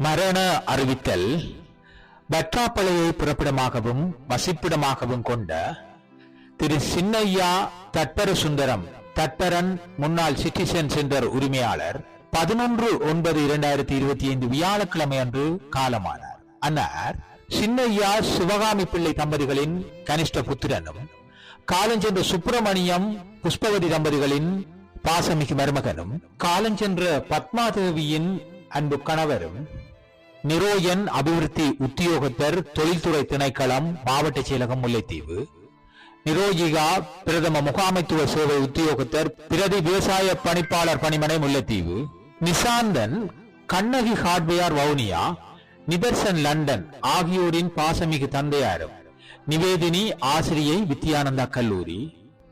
மரண அறிவித்தல். வற்றாப்பளையை பிறப்பிடமாகவும் வசிப்பிடமாகவும் கொண்ட திரு சின்னையா தட்பர சுந்தரம் தட்பரன் முன்னாள் சிட்டிசன் சென்டர் உரிமையாளர் 11/9/2025 வியாழக்கிழமை அன்று காலமானார். அன்னார் சின்னையா சிவகாமி பிள்ளை தம்பதிகளின் கனிஷ்ட புத்திரனும் காலஞ்சென்ற சுப்பிரமணியம் புஷ்பவதி தம்பதிகளின் பாசமிகு மருமகனும் காலஞ்சென்ற பத்மாதேவியின் அன்பு கணவரும் நிரோயன் அபிவிருத்தி உத்தியோகத்தர் தொழில்துறை திணைக்களம் மாவட்ட செயலகம் முல்லைத்தீவு, நிரோயிகா பிரதம முகாமைத்துவ சேவை உத்தியோகத்தர் பிரதி விவசாய பணிப்பாளர் பணிமனை முல்லைத்தீவு, நிசாந்தன் கண்ணகி ஹார்ட்வேர் வவுனியா, நிதர்சன் லண்டன் ஆகியோரின் பாசமிகு தந்தையாரும், நிவேதினி ஆசிரியை வித்யானந்தா கல்லூரி,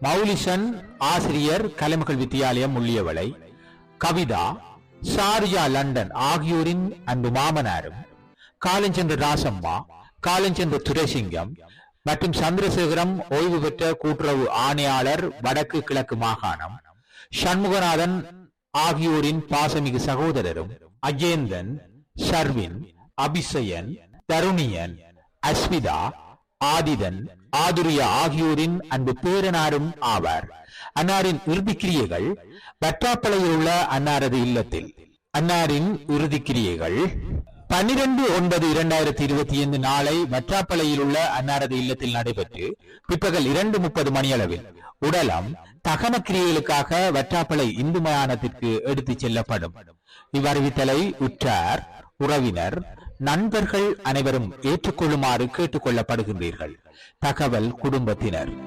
மௌலிசன் ஆசிரியர் கலைமகள் வித்தியாலயம் முள்ளியவளை, கவிதா சாரியா லண்டன் ஆகியோரின் அன்பு மாமனாரும், காலஞ்சென்ற ராசம்மா, காலஞ்சென்ற துரைசிங்கம் மற்றும் சந்திரசேகரம் ஓய்வு பெற்ற கூட்டுறவு ஆணையாளர் வடக்கு கிழக்கு மாகாணம், சண்முகநாதன் ஆகியோரின் பாசமிகு சகோதரரும், அஜேந்தன், ஷர்வின், அபிஷயன், தருணியன், அஸ்விதா, ஆதிதன், ஆதுரியா ஆகியோரின் அன்பு பேரனாரும் ஆவார். அன்னாரின் இறுதிக்கிரியைகள் வற்றாப்பளையில் உள்ள அன்னாரது இல்லத்தில். அன்னாரின் இறுதிக்கிரியைகள் 12/9/2025 நாளை வற்றாப்பளையில் உள்ள அன்னாரது இல்லத்தில் நடைபெற்று பிற்பகல் 2:30 மணியளவில் உடலம் தகன கிரியைகளுக்காக வற்றாப்பளை இந்து மயானத்திற்கு எடுத்துச் செல்லப்படும். இவ்வறிவித்தலை உற்றார், உறவினர், நண்பர்கள் அனைவரும் ஏற்றுக்கொள்ளுமாறு கேட்டுக் கொள்ளப்படுகின்றீர்கள். தகவல் குடும்பத்தினர்.